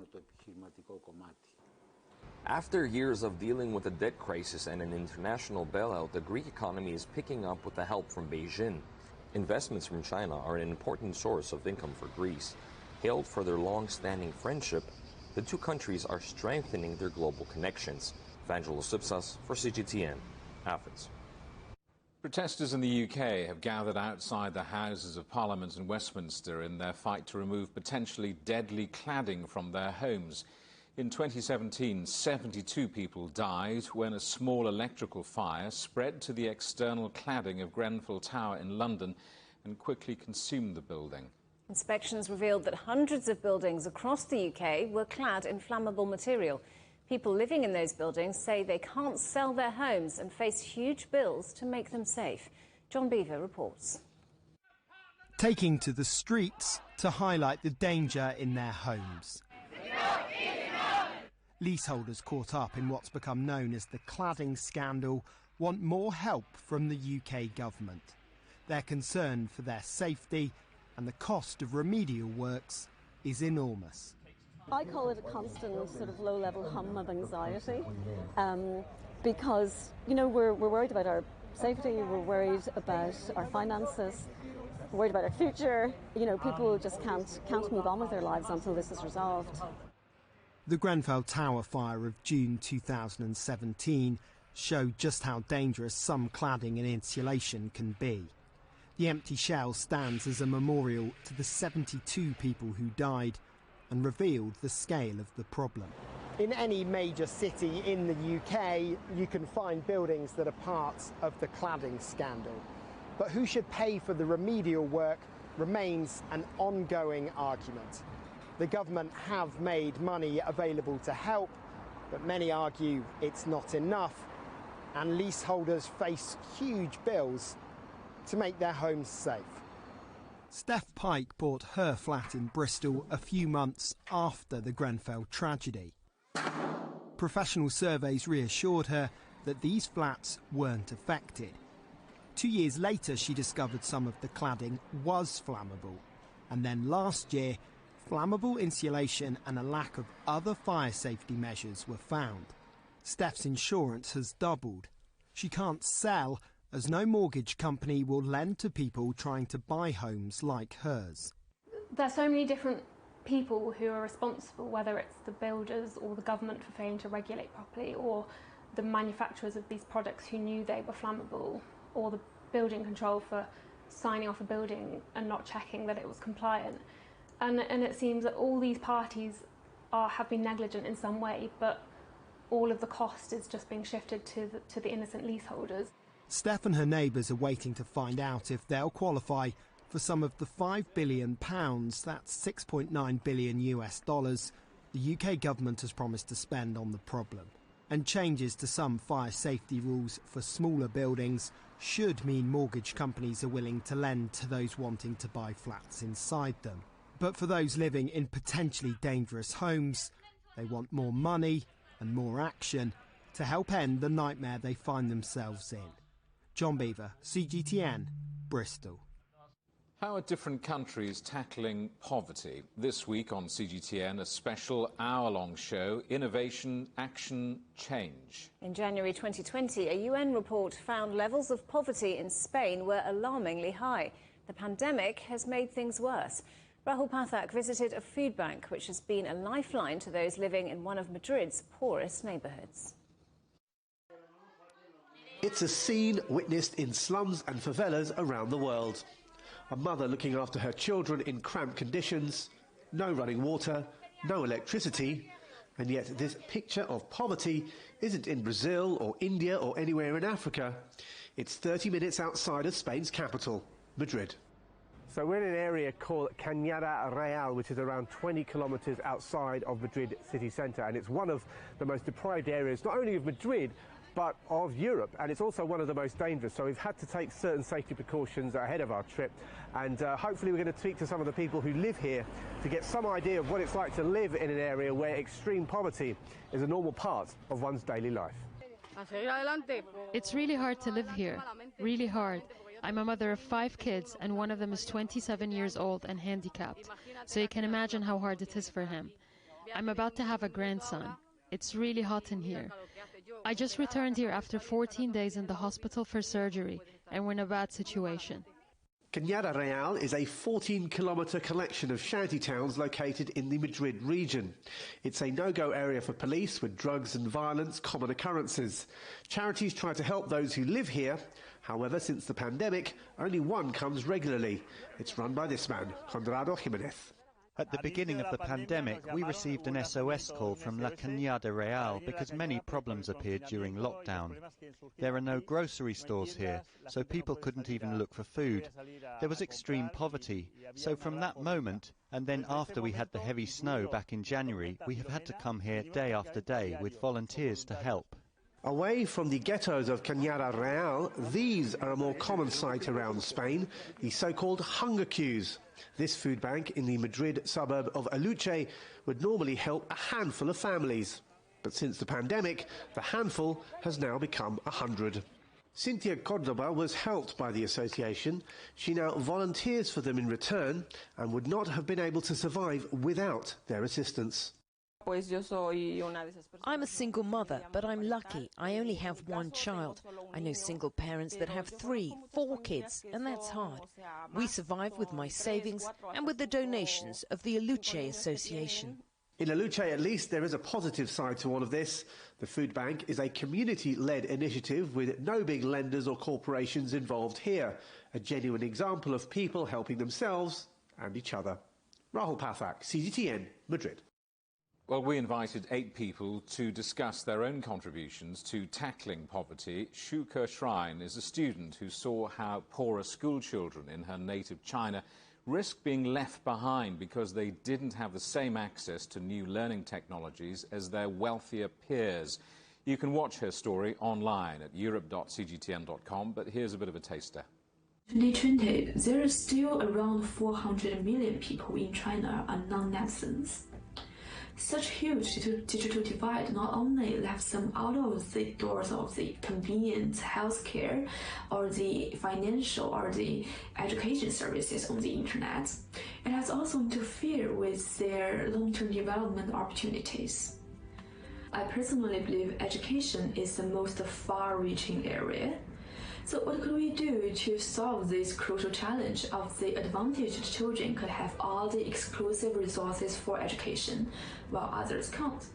After years of dealing with a debt crisis and an international bailout, the Greek economy is picking up with the help from Beijing. Investments from China are an important source of income for Greece. Hailed for their long-standing friendship, the 2 countries are strengthening their global connections. Evangelos Ipsas for CGTN, Athens. Protesters in the UK have gathered outside the Houses of Parliament in Westminster in their fight to remove potentially deadly cladding from their homes. In 2017, 72 people died when a small electrical fire spread to the external cladding of Grenfell Tower in London and quickly consumed the building. Inspections revealed that hundreds of buildings across the UK were clad in flammable material. People living in those buildings say they can't sell their homes and face huge bills to make them safe. John Beaver reports. Taking to the streets to highlight the danger in their homes. Leaseholders caught up in what's become known as the cladding scandal want more help from the UK government. They're concerned for their safety, and the cost of remedial works is enormous. I call it a constant sort of low-level hum of anxiety because, you know, we're worried about our safety, we're worried about our finances, we're worried about our future. You know, people just can't move on with their lives until this is resolved. The Grenfell Tower fire of June 2017 showed just how dangerous some cladding and insulation can be. The empty shell stands as a memorial to the 72 people who died and revealed the scale of the problem. In any major city in the UK, you can find buildings that are parts of the cladding scandal. But who should pay for the remedial work remains an ongoing argument. The government have made money available to help, but many argue it's not enough, and leaseholders face huge bills to make their homes safe. Steph Pike bought her flat in Bristol a few months after the Grenfell tragedy. Professional surveys reassured her that these flats weren't affected. 2 years later, she discovered some of the cladding was flammable. And then last year, flammable insulation and a lack of other fire safety measures were found. Steph's insurance has doubled. She can't sell, as no mortgage company will lend to people trying to buy homes like hers. There's so many different people who are responsible, whether it's the builders or the government for failing to regulate properly, or the manufacturers of these products who knew they were flammable, or the building control for signing off a building and not checking that it was compliant. And it seems that all these parties have been negligent in some way, but all of the cost is just being shifted to the innocent leaseholders. Steph and her neighbours are waiting to find out if they'll qualify for some of the £5 billion, that's $6.9 billion US dollars, the UK government has promised to spend on the problem. And changes to some fire safety rules for smaller buildings should mean mortgage companies are willing to lend to those wanting to buy flats inside them. But for those living in potentially dangerous homes, they want more money and more action to help end the nightmare they find themselves in. John Beaver, CGTN, Bristol. How are different countries tackling poverty? This week on CGTN, a special hour-long show, Innovation, Action, Change. In January 2020, a UN report found levels of poverty in Spain were alarmingly high. The pandemic has made things worse. Rahul Pathak visited a food bank, which has been a lifeline to those living in one of Madrid's poorest neighbourhoods. It's a scene witnessed in slums and favelas around the world. A mother looking after her children in cramped conditions, no running water, no electricity, and yet this picture of poverty isn't in Brazil or India or anywhere in Africa. It's 30 minutes outside of Spain's capital, Madrid. So we're in an area called Cañada Real, which is around 20 kilometres outside of Madrid city centre, and it's one of the most deprived areas, not only of Madrid, but of Europe, and it's also one of the most dangerous. So we've had to take certain safety precautions ahead of our trip, and hopefully we're going to speak to some of the people who live here to get some idea of what it's like to live in an area where extreme poverty is a normal part of one's daily life. It's really hard to live here, really hard. I'm a mother of 5 kids, and one of them is 27 years old and handicapped, so you can imagine how hard it is for him. I'm about to have a grandson. It's really hot in here. I just returned here after 14 days in the hospital for surgery, and we're in a bad situation. Cañada Real is a 14-kilometre collection of shanty towns located in the Madrid region. It's a no-go area for police, with drugs and violence common occurrences. Charities try to help those who live here. However, since the pandemic, only one comes regularly. It's run by this man, Conrado Jimenez. At the beginning of the pandemic, we received an SOS call from La Cañada Real because many problems appeared during lockdown. There are no grocery stores here, so people couldn't even look for food. There was extreme poverty, so from that moment, and then after we had the heavy snow back in January, we have had to come here day after day with volunteers to help. Away from the ghettos of Cañada Real, these are a more common sight around Spain, the so-called hunger queues. This food bank in the Madrid suburb of Aluche would normally help a handful of families. But since the pandemic, the handful has now become 100. Cynthia Cordoba was helped by the association. She now volunteers for them in return and would not have been able to survive without their assistance. I'm a single mother, but I'm lucky. I only have one child. I know single parents that have 3, 4 kids, and that's hard. We survive with my savings and with the donations of the Aluche Association. In Aluche, at least, there is a positive side to all of this. The food bank is a community-led initiative with no big lenders or corporations involved here. A genuine example of people helping themselves and each other. Rahul Pathak, CGTN, Madrid. Well, we invited 8 people to discuss their own contributions to tackling poverty. Shuke Shrine is a student who saw how poorer school children in her native China risk being left behind because they didn't have the same access to new learning technologies as their wealthier peers. You can watch her story online at europe.cgtn.com, but here's a bit of a taster. 2020, there are still around 400 million people in China are non-citizens. Such huge digital divide not only left them out of the doors of the convenient healthcare or the financial or the education services on the internet, it has also interfered with their long-term development opportunities. I personally believe education is the most far-reaching area. So what could we do to solve this crucial challenge of the advantaged children could have all the exclusive resources for education, while others can't?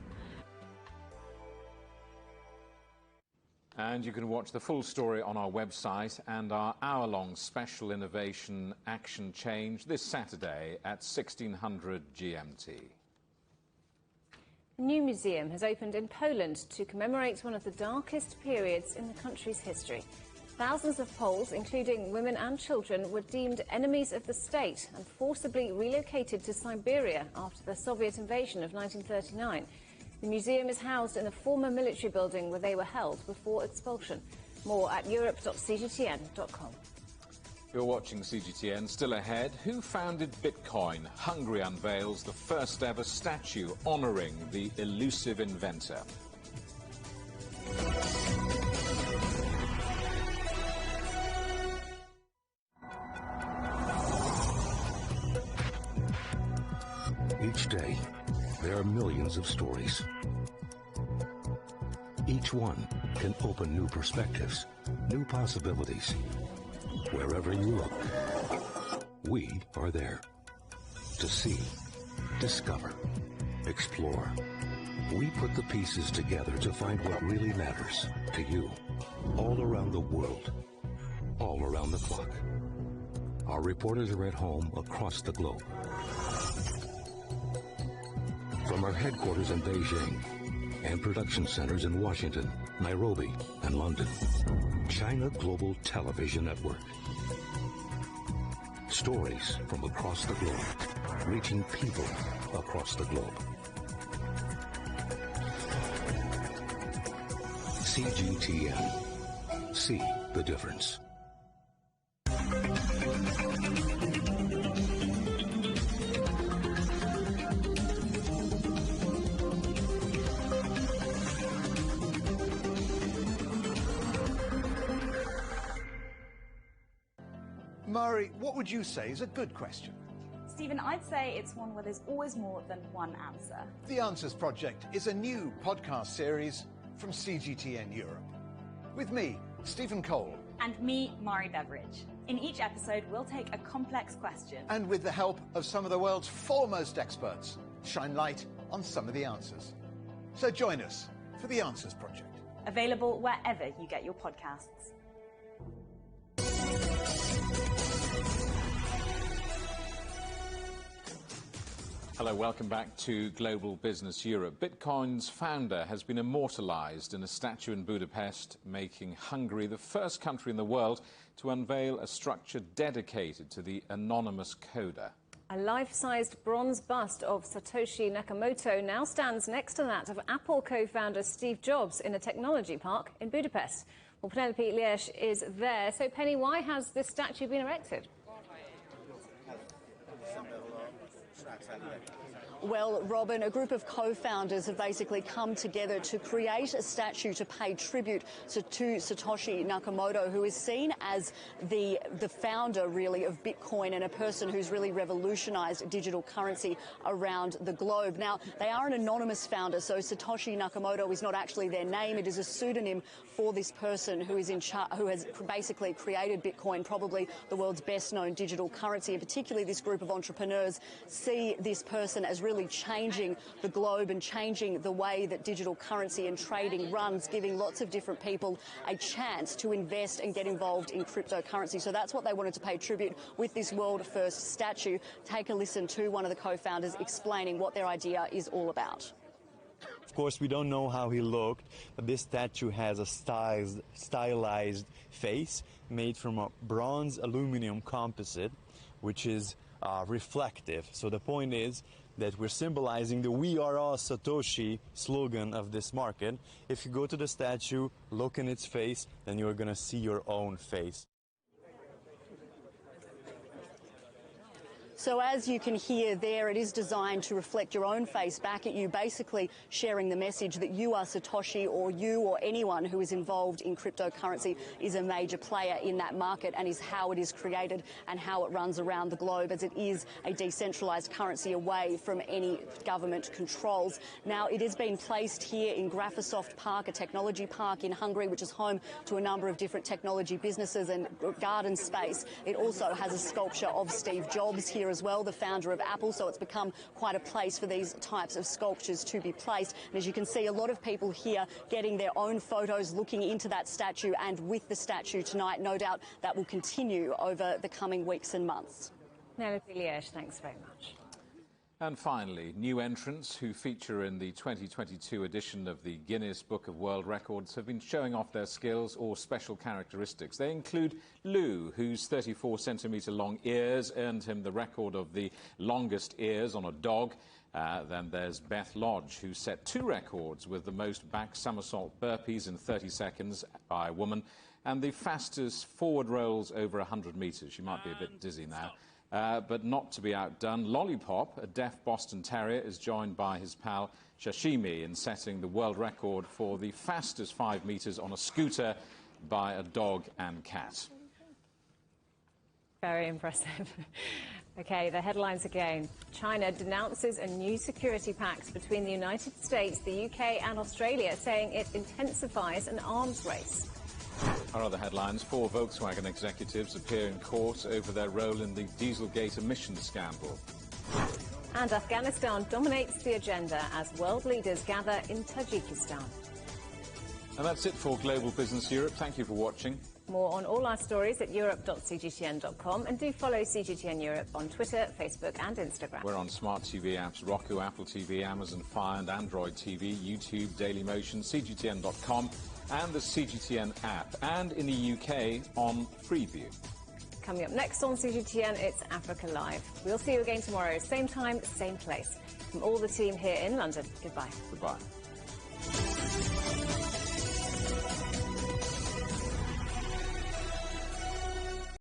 And you can watch the full story on our website and our hour-long special innovation action change this Saturday at 1600 GMT. A new museum has opened in Poland to commemorate one of the darkest periods in the country's history. Thousands of Poles, including women and children, were deemed enemies of the state and forcibly relocated to Siberia after the Soviet invasion of 1939. The museum is housed in a former military building where they were held before expulsion. More at europe.cgtn.com. You're watching CGTN. Still ahead, who founded Bitcoin? Hungary unveils the first ever statue honouring the elusive inventor. Each day, there are millions of stories. Each one can open new perspectives, new possibilities. Wherever you look, we are there. To see, discover, explore. We put the pieces together to find what really matters to you. All around the world, all around the clock. Our reporters are at home across the globe. From our headquarters in Beijing and production centers in Washington, Nairobi, and London, China Global Television Network. Stories from across the globe, reaching people across the globe. CGTN. See the difference. Mari, what would you say is a good question? Stephen, I'd say it's one where there's always more than one answer. The Answers Project is a new podcast series from CGTN Europe. With me, Stephen Cole. And me, Mari Beveridge. In each episode, we'll take a complex question. And with the help of some of the world's foremost experts, shine light on some of the answers. So join us for The Answers Project. Available wherever you get your podcasts. Hello, welcome back to Global Business Europe. Bitcoin's founder has been immortalised in a statue in Budapest, making Hungary the first country in the world to unveil a structure dedicated to the anonymous coder. A life-sized bronze bust of Satoshi Nakamoto now stands next to that of Apple co-founder Steve Jobs in a technology park in Budapest. Well, Penelope Liesch is there. So, Penny, why has this statue been erected? Well, Robin, a group of co-founders have basically come together to create a statue to pay tribute to Satoshi Nakamoto, who is seen as the founder, really, of Bitcoin and a person who's really revolutionized digital currency around the globe. Now, they are an anonymous founder, so Satoshi Nakamoto is not actually their name. It is a pseudonym for this person who is who has basically created Bitcoin, probably the world's best-known digital currency. And particularly this group of entrepreneurs see this person as really changing the globe and changing the way that digital currency and trading runs, giving lots of different people a chance to invest and get involved in cryptocurrency. So that's what they wanted to pay tribute with this world-first statue. Take a listen to one of the co-founders explaining what their idea is all about. Of course, we don't know how he looked, but this statue has a stylized face made from a bronze aluminum composite, which is reflective. So the point is that we're symbolizing the "We Are All Satoshi" slogan of this market. If you go to the statue, look in its face, then you're going to see your own face. So as you can hear there, it is designed to reflect your own face back at you, basically sharing the message that you are Satoshi, or you or anyone who is involved in cryptocurrency is a major player in that market and is how it is created and how it runs around the globe, as it is a decentralized currency away from any government controls. Now, it has been placed here in Graphisoft Park, a technology park in Hungary, which is home to a number of different technology businesses and garden space. It also has a sculpture of Steve Jobs here as well, the founder of Apple, so it's become quite a place for these types of sculptures to be placed. And as you can see, a lot of people here getting their own photos, looking into that statue and with the statue tonight. No doubt that will continue over the coming weeks and months. Penelope Liesch, thanks very much. And finally, new entrants who feature in the 2022 edition of the Guinness Book of World Records have been showing off their skills or special characteristics. They include Lou, whose 34-centimetre long ears earned him the record of the longest ears on a dog. Then there's Beth Lodge, who set 2 records with the most back somersault burpees in 30 seconds by a woman and the fastest forward rolls over 100 metres. She might be a bit dizzy now. But not to be outdone, Lollipop, a deaf Boston Terrier, is joined by his pal Sashimi in setting the world record for the fastest 5 metres on a scooter by a dog and cat. Very impressive. OK, the headlines again. China denounces a new security pact between the United States, the UK and Australia, saying it intensifies an arms race. Our other headlines: 4 Volkswagen executives appear in court over their role in the Dieselgate emissions scandal. And Afghanistan dominates the agenda as world leaders gather in Tajikistan. And that's it for Global Business Europe. Thank you for watching. More on all our stories at europe.cgtn.com, and do follow CGTN Europe on Twitter, Facebook and Instagram. We're on smart TV apps: Roku, Apple TV, Amazon Fire and Android TV, YouTube, Dailymotion, CGTN.com and the CGTN app, and in the UK on Freeview. Coming up next on CGTN, it's Africa Live. We'll see you again tomorrow, same time, same place. From all the team here in London, goodbye. Goodbye.